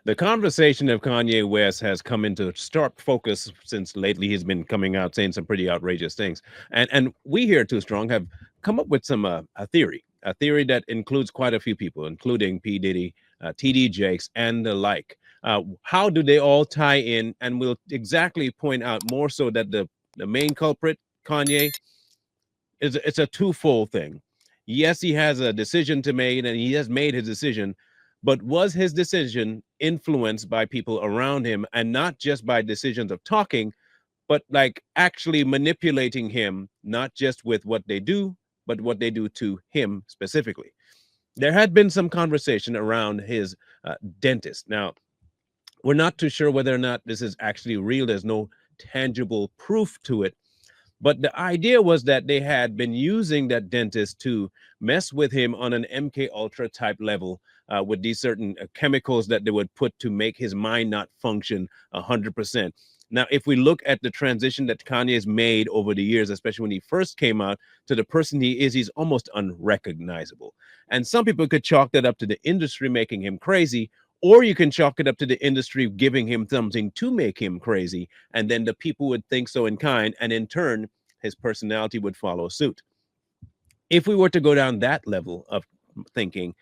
The conversation of Kanye West has come into stark focus since lately he's been coming out saying some pretty outrageous things. And we here at Too Strong have come up with some a theory that includes quite a few people, including P. Diddy, TD Jakes, and the like. How do they all tie in? And we'll exactly point out more so that the main culprit, Kanye, is it's a twofold thing. Yes, he has a decision to make, and he has made his decision, but was his decision influenced by people around him, and not just by decisions of talking, but like actually manipulating him, not just with what they do, but what they do to him specifically? There had been some conversation around his dentist. Now, we're not too sure whether or not this is actually real. There's no tangible proof to it, but the idea was that they had been using that dentist to mess with him on an MK Ultra type level, with these certain chemicals that they would put to make his mind not function 100%. Now, if we look at the transition that Kanye's made over the years, especially when he first came out, to the person he is, he's almost unrecognizable. And some people could chalk that up to the industry making him crazy, or you can chalk it up to the industry giving him something to make him crazy. And then the people would think so in kind, and in turn, his personality would follow suit. If we were to go down that level of thinking,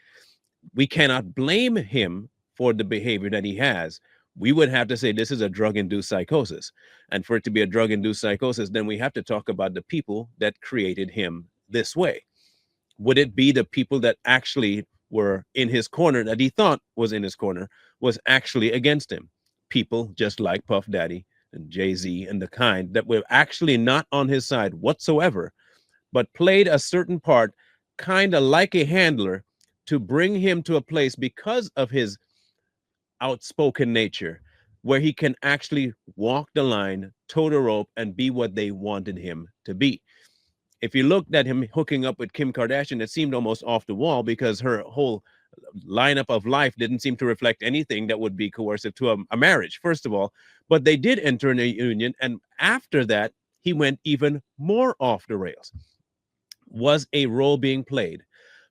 we cannot blame him for the behavior that he has. We would have to say this is a drug induced psychosis. And for it to be a drug induced psychosis, then we have to talk about the people that created him this way. Would it be the people that actually were in his corner, that he thought was in his corner, was actually against him? People just like Puff Daddy and Jay-Z and the kind that were actually not on his side whatsoever, but played a certain part, kind of like a handler, to bring him to a place because of his outspoken nature, where he can actually walk the line, toe the rope, and be what they wanted him to be. If you looked at him hooking up with Kim Kardashian, it seemed almost off the wall because her whole lineup of life didn't seem to reflect anything that would be coercive to a marriage, first of all. But they did enter in a union, and after that, he went even more off the rails. Was a role being played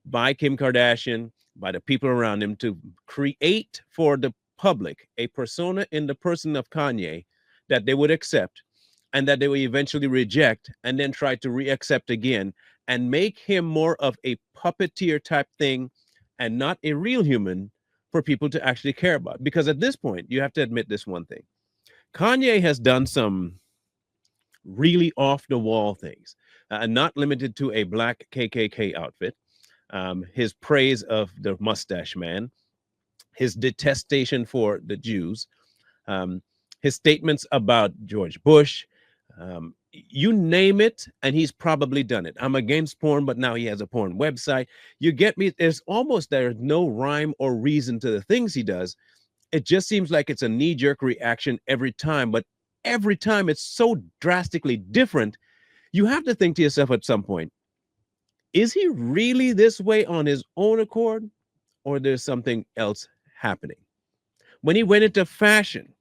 by Kim Kardashian, by the people around him, to create for the public a persona in the person of Kanye that they would accept, and that they would eventually reject, and then try to re-accept again, and make him more of a puppeteer type thing and not a real human for people to actually care about. Because at this point, you have to admit this one thing. Kanye has done some really off the wall things, not limited to a black KKK outfit, his praise of the mustache man, his detestation for the Jews, his statements about George Bush, you name it, and he's probably done it. I'm against porn, but now he has a porn website. You get me? There's no rhyme or reason to the things he does. It just seems like it's a knee-jerk reaction every time, but every time it's so drastically different. You have to think to yourself at some point, is he really this way on his own accord, or there's something else happening? When he went into fashion,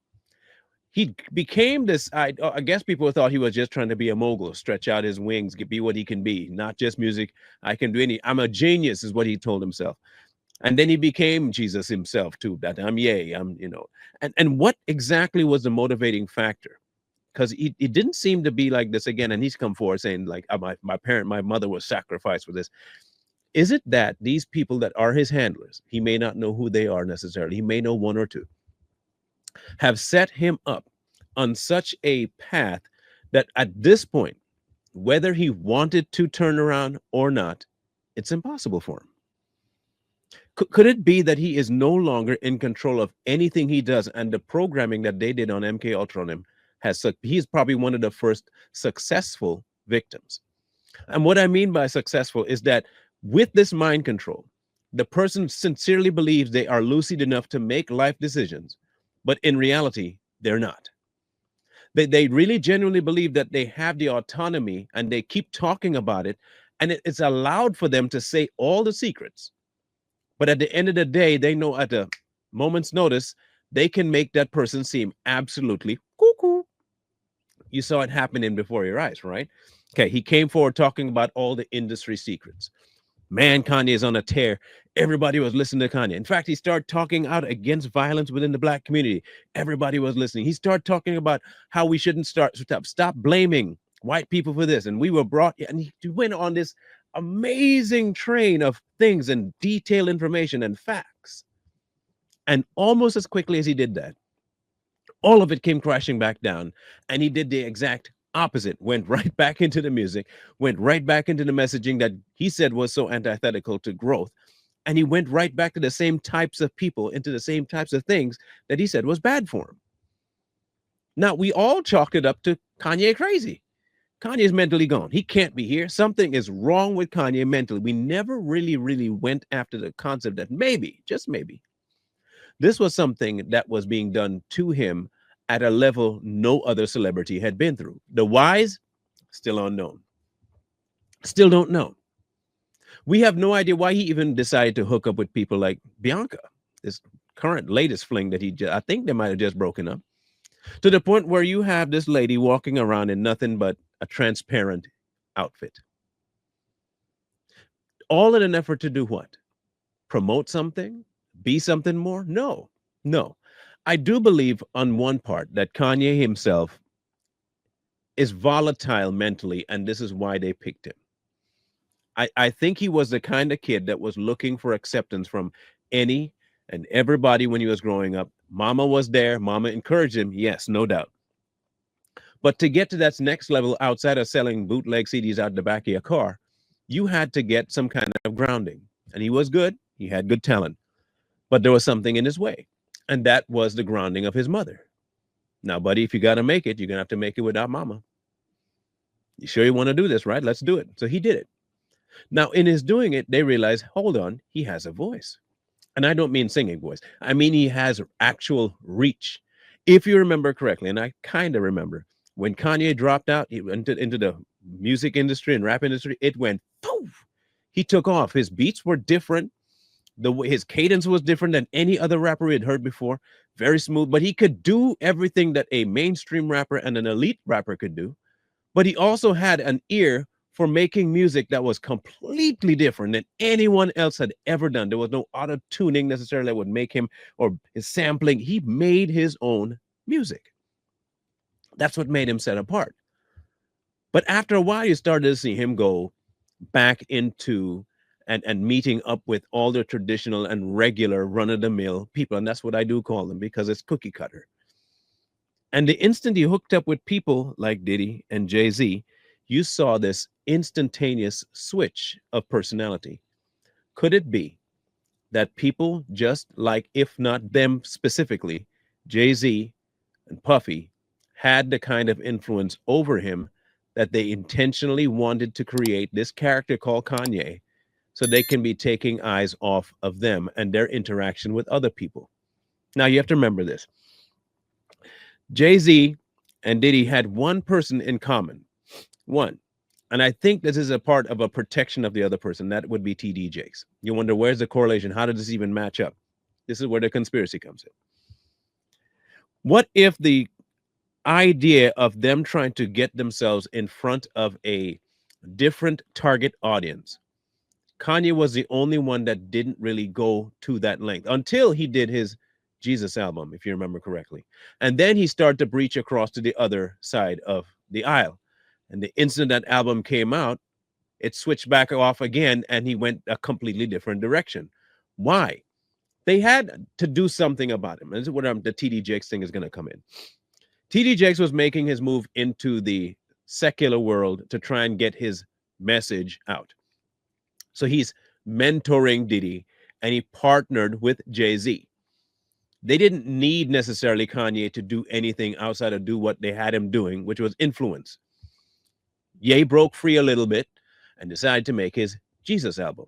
he became this. I guess people thought he was just trying to be a mogul, stretch out his wings, be what he can be, not just music. I can do any. I'm a genius, is what he told himself. And then he became Jesus himself too. That I'm yay, And what exactly was the motivating factor? Because he didn't seem to be like this again. And he's come forward saying like, my mother was sacrificed for this. Is it that these people that are his handlers, he may not know who they are necessarily, he may know one or two, have set him up on such a path that at this point, whether he wanted to turn around or not, it's impossible for him? Could it be that he is no longer in control of anything he does, and the programming that they did on MK Ultra on him he's probably one of the first successful victims? And what I mean by successful is that with this mind control, the person sincerely believes they are lucid enough to make life decisions, but in reality, they're not. They really genuinely believe that they have the autonomy, and they keep talking about it, and it's allowed for them to say all the secrets. But at the end of the day, they know at a moment's notice, they can make that person seem absolutely cuckoo. You saw it happening before your eyes, right? Okay, he came forward talking about all the industry secrets. Man, Kanye is on a tear. Everybody was listening to Kanye. In fact, he started talking out against violence within the black community. Everybody was listening. He started talking about how we shouldn't stop blaming white people for this. And we were brought, and he went on this amazing train of things and detailed information and facts. And almost as quickly as he did that, all of it came crashing back down. And he did the exact opposite, went right back into the music, went right back into the messaging that he said was so antithetical to growth. And he went right back to the same types of people, into the same types of things that he said was bad for him. Now, we all chalked it up to Kanye crazy. Kanye's mentally gone. He can't be here. Something is wrong with Kanye mentally. We never really went after the concept that maybe, just maybe, this was something that was being done to him at a level no other celebrity had been through. The whys, still unknown. Still don't know. We have no idea why he even decided to hook up with people like Bianca, this current latest fling that I think they might have just broken up, to the point where you have this lady walking around in nothing but a transparent outfit. All in an effort to do what? Promote something? Be something more? No, no. I do believe on one part that Kanye himself is volatile mentally, and this is why they picked him. I think he was the kind of kid that was looking for acceptance from any and everybody when he was growing up. Mama was there. Mama encouraged him. Yes, no doubt. But to get to that next level outside of selling bootleg CDs out the back of your car, you had to get some kind of grounding. And he was good. He had good talent. But there was something in his way. And that was the grounding of his mother. Now, buddy, if you got to make it, you're going to have to make it without mama. You sure you want to do this, right? Let's do it. So he did it. Now, in his doing it, they realized, hold on, he has a voice. And I don't mean singing voice. I mean, he has actual reach. If you remember correctly, and I kind of remember, when Kanye dropped out, he went into the music industry and rap industry, it went poof. He took off. His beats were different. The way his cadence was different than any other rapper we had heard before. Very smooth, but he could do everything that a mainstream rapper and an elite rapper could do. But he also had an ear for making music that was completely different than anyone else had ever done. There was no auto tuning necessarily that would make him, or his sampling. He made his own music. That's what made him set apart. But after a while, you started to see him go back into and meeting up with all the traditional and regular run-of-the-mill people. And that's what I do call them, because it's cookie cutter. And the instant he hooked up with people like Diddy and Jay-Z, you saw this instantaneous switch of personality. Could it be that people just like, if not them specifically, Jay-Z and Puffy, had the kind of influence over him that they intentionally wanted to create this character called Kanye so they can be taking eyes off of them and their interaction with other people? Now, you have to remember this. Jay-Z and Diddy had one person in common. One. And I think this is a part of a protection of the other person. That would be TD Jakes. You wonder, where's the correlation? How does this even match up? This is where the conspiracy comes in. What if the idea of them trying to get themselves in front of a different target audience, Kanye was the only one that didn't really go to that length until he did his Jesus album, if you remember correctly. And then he started to breach across to the other side of the aisle. And the instant that album came out, it switched back off again, and he went a completely different direction. Why? They had to do something about him. And this is where the TD Jakes thing is going to come in. TD Jakes was making his move into the secular world to try and get his message out. So he's mentoring Diddy, and he partnered with Jay-Z. They didn't need necessarily Kanye to do anything outside of do what they had him doing, which was influence. Ye broke free a little bit and decided to make his Jesus album.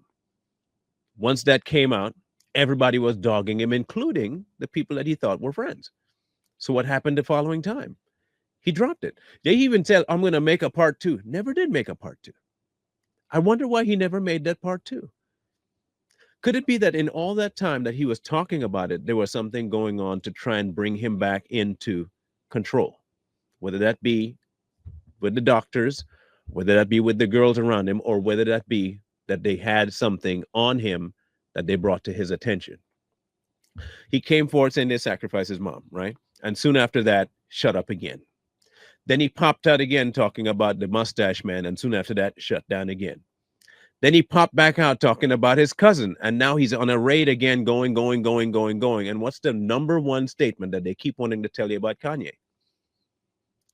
Once that came out, everybody was dogging him, including the people that he thought were friends. So what happened the following time? He dropped it. They even said, I'm going to make a part 2. Never did make a part 2. I wonder why he never made that part 2. Could it be that in all that time that he was talking about it, there was something going on to try and bring him back into control? Whether that be with the doctors, whether that be with the girls around him, or whether that be that they had something on him that they brought to his attention. He came forward saying they sacrificed his mom, right? And soon after that, shut up again. Then he popped out again talking about the mustache man, and soon after that, shut down again. Then he popped back out talking about his cousin, and now he's on a raid again, going, going, going, going, going. And what's the number one statement that they keep wanting to tell you about Kanye?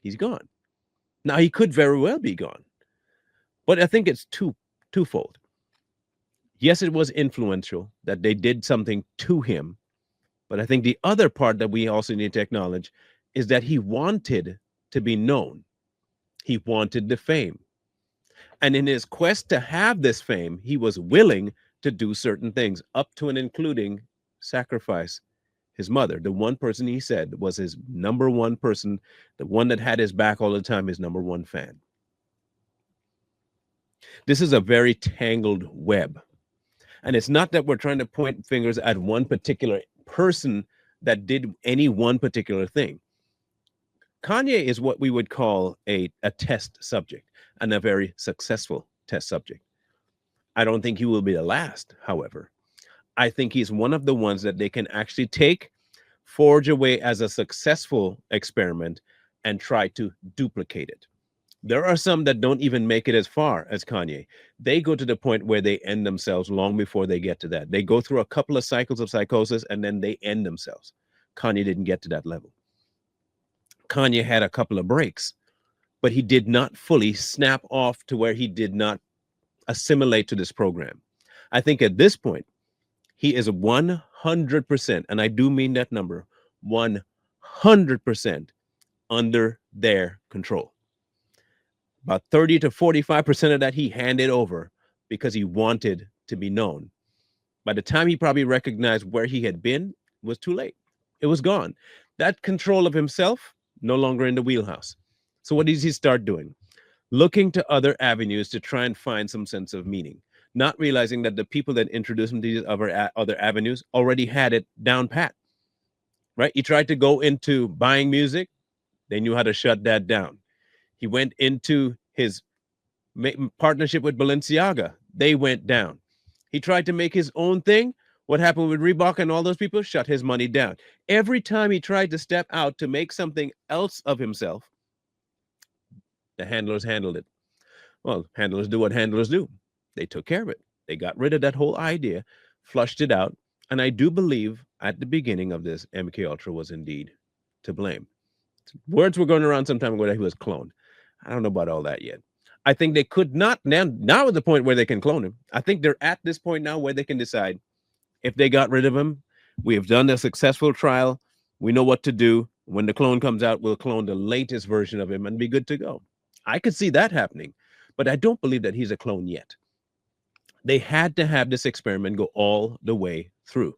He's gone. Now he could very well be gone, but I think it's twofold. Yes, it was influential that they did something to him, but I think the other part that we also need to acknowledge is that he wanted to be known. He wanted the fame. And in his quest to have this fame, he was willing to do certain things, up to and including sacrifice his mother, the one person he said was his number one person, the one that had his back all the time, his number one fan. This is a very tangled web. And it's not that we're trying to point fingers at one particular person that did any one particular thing. Kanye is what we would call a test subject, and a very successful test subject. I don't think he will be the last, however. I think he's one of the ones that they can actually take, forge away as a successful experiment, and try to duplicate it. There are some that don't even make it as far as Kanye. They go to the point where they end themselves long before they get to that. They go through a couple of cycles of psychosis and then they end themselves. Kanye didn't get to that level. Kanye had a couple of breaks, but he did not fully snap off to where he did not assimilate to this program. I think at this point, he is 100%, and I do mean that number, 100% under their control. About 30 to 45% of that he handed over because he wanted to be known. By the time he probably recognized where he had been, it was too late. It was gone. That control of himself, no longer in the wheelhouse. So what does he start doing? Looking to other avenues to try and find some sense of meaning, not realizing that the people that introduced him to these other avenues already had it down pat, right? He tried to go into buying music. They knew how to shut that down. He went into his partnership with Balenciaga. They went down. He tried to make his own thing. What happened with Reebok and all those people? Shut his money down. Every time he tried to step out to make something else of himself, the handlers handled it. Well, handlers do what handlers do. They took care of it. They got rid of that whole idea, flushed it out. And I do believe at the beginning of this, MK Ultra was indeed to blame. Words were going around some time ago that he was cloned. I don't know about all that yet. I think they could not now at the point where they can clone him. I think they're at this point now where they can decide if they got rid of him. We have done a successful trial. We know what to do. When the clone comes out, we'll clone the latest version of him and be good to go. I could see that happening, but I don't believe that he's a clone yet. They had to have this experiment go all the way through.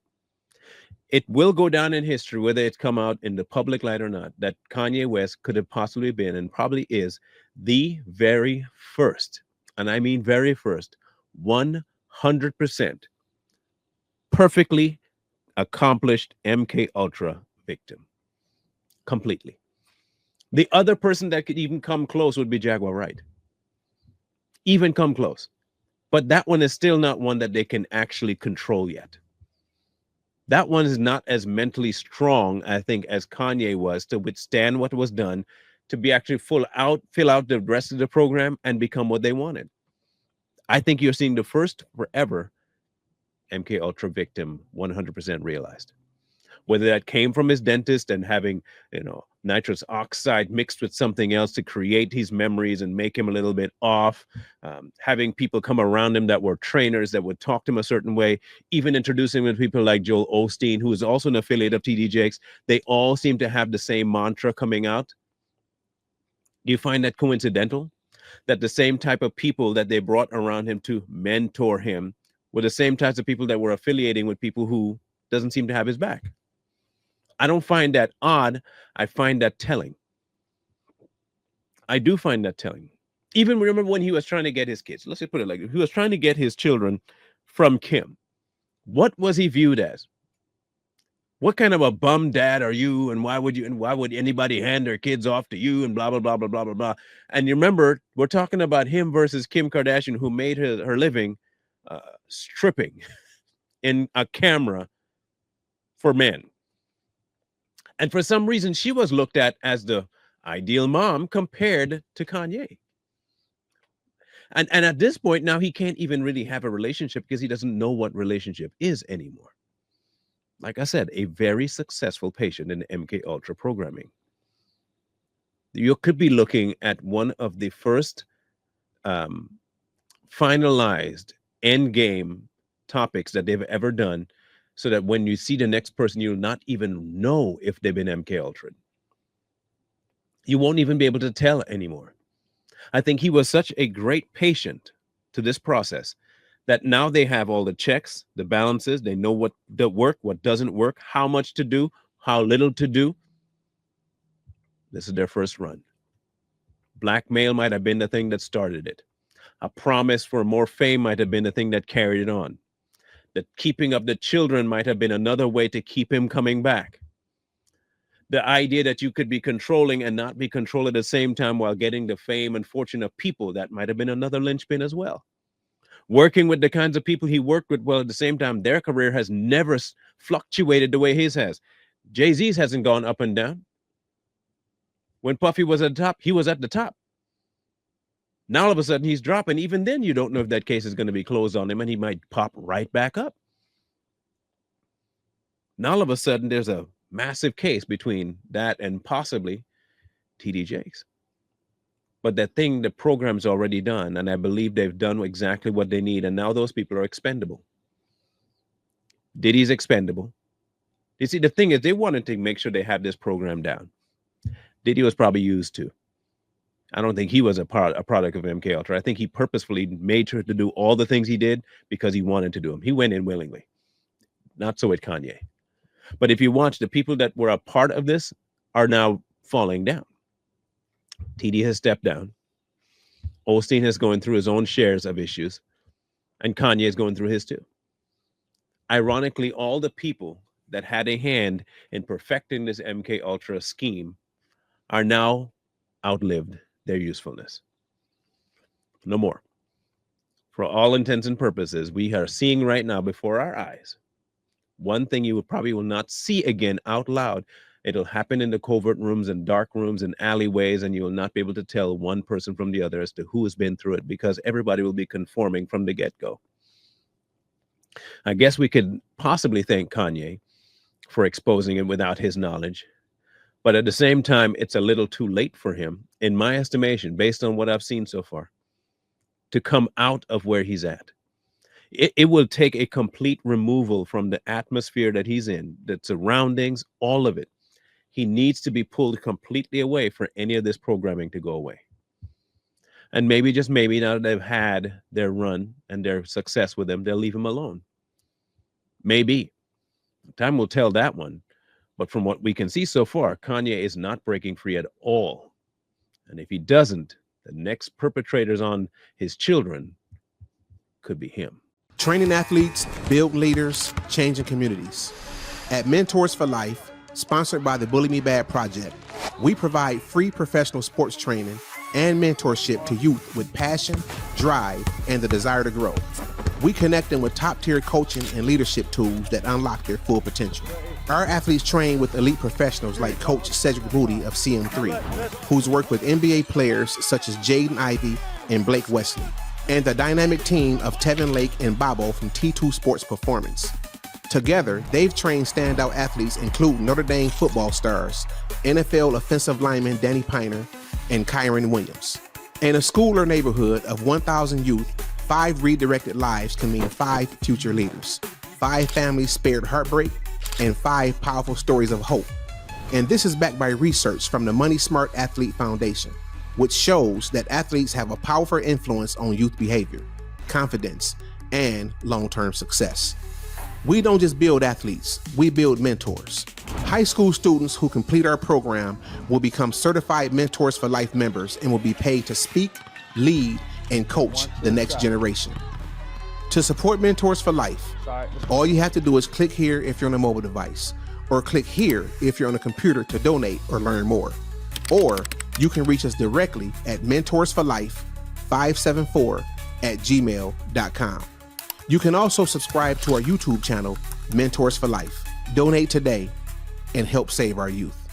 It will go down in history, whether it's come out in the public light or not, that Kanye West could have possibly been and probably is the very first, and I mean very first, 100% perfectly accomplished MK Ultra victim. Completely. The other person that could even come close would be Jaguar Wright. Even come close. But that one is still not one that they can actually control yet. That one is not as mentally strong, I think, as Kanye was to withstand what was done, to be actually fill out the rest of the program and become what they wanted. I think you're seeing the first forever MK Ultra victim 100% realized. Whether that came from his dentist and having, nitrous oxide mixed with something else to create his memories and make him a little bit off, having people come around him that were trainers that would talk to him a certain way, even introducing him to people like Joel Osteen, who is also an affiliate of TD Jakes. They all seem to have the same mantra coming out. Do you find that coincidental? That the same type of people that they brought around him to mentor him were the same types of people that were affiliating with people who doesn't seem to have his back. I don't find that odd. I find that telling. I do find that telling. Even remember when he was trying to get his kids, let's just put it like this, he was trying to get his children from Kim. What was he viewed as? What kind of a bum dad are you? And why would anybody hand their kids off to you? And blah, blah, blah, blah, blah, blah, blah. And you remember, we're talking about him versus Kim Kardashian, who made her living stripping in a camera for men. And for some reason, she was looked at as the ideal mom compared to Kanye. And at this point, now he can't even really have a relationship because he doesn't know what relationship is anymore. Like I said, a very successful patient in MK Ultra programming. You could be looking at one of the first finalized end game topics that they've ever done, so that when you see the next person, you'll not even know if they've been MK Ultra. You won't even be able to tell anymore. I think he was such a great patient to this process that now they have all the checks, the balances. They know what does work, what doesn't work, how much to do, how little to do. This is their first run. Blackmail might have been the thing that started it. A promise for more fame might have been the thing that carried it on. The keeping of the children might have been another way to keep him coming back. The idea that you could be controlling and not be controlled at the same time while getting the fame and fortune of people, that might have been another linchpin as well. Working with the kinds of people he worked with, well, at the same time, their career has never fluctuated the way his has. Jay-Z's hasn't gone up and down. When Puffy was at the top, he was at the top. Now all of a sudden he's dropping. Even then, you don't know if that case is going to be closed on him, and he might pop right back up. Now all of a sudden there's a massive case between that and possibly TD Jakes. But that thing, the program's already done, and I believe they've done exactly what they need, and now those people are expendable. Diddy's expendable. You see, the thing is, they wanted to make sure they had this program down. Diddy was probably used to. I don't think he was a product of MK Ultra. I think he purposefully made sure to do all the things he did because he wanted to do them. He went in willingly. Not so with Kanye. But if you watch, the people that were a part of this are now falling down. TD has stepped down. Osteen is going through his own shares of issues. And Kanye is going through his too. Ironically, all the people that had a hand in perfecting this MK Ultra scheme are now outlived their usefulness. No more. For all intents and purposes, we are seeing right now before our eyes one thing you probably will not see again out loud. It'll happen in the covert rooms and dark rooms and alleyways, and you will not be able to tell one person from the other as to who has been through it, because everybody will be conforming from the get-go. I guess we could possibly thank Kanye for exposing it without his knowledge. But at the same time, it's a little too late for him, in my estimation, based on what I've seen so far, to come out of where he's at. It will take a complete removal from the atmosphere that he's in, the surroundings, all of it. He needs to be pulled completely away for any of this programming to go away. And maybe, just maybe, now that they've had their run and their success with him, they'll leave him alone. Maybe. Time will tell that one. But from what we can see so far, Kanye is not breaking free at all. And if he doesn't, the next perpetrators on his children could be him. Training athletes, build leaders, changing communities. At Mentors for Life, sponsored by the Bully Me Bad Project, we provide free professional sports training and mentorship to youth with passion, drive, and the desire to grow. We connect them with top-tier coaching and leadership tools that unlock their full potential. Our athletes train with elite professionals like Coach Cedric Moody of CM3, who's worked with NBA players such as Jaden Ivey and Blake Wesley, and the dynamic team of Tevin Lake and Bobo from T2 Sports Performance. Together, they've trained standout athletes including Notre Dame football stars, NFL offensive lineman Danny Piner, and Kyron Williams. In a school or neighborhood of 1,000 youth, 5 redirected lives can mean 5 future leaders, 5 families spared heartbreak, and 5 powerful stories of hope. And this is backed by research from the Money Smart Athlete Foundation, which shows that athletes have a powerful influence on youth behavior, confidence, and long-term success. We don't just build athletes, we build mentors. High school students who complete our program will become certified Mentors for Life members and will be paid to speak, lead, and coach the next generation. To support Mentors for Life, all you have to do is click here if you're on a mobile device, or click here if you're on a computer to donate or learn more. Or you can reach us directly at mentorsforlife574@gmail.com. You can also subscribe to our YouTube channel, Mentors for Life. Donate today and help save our youth.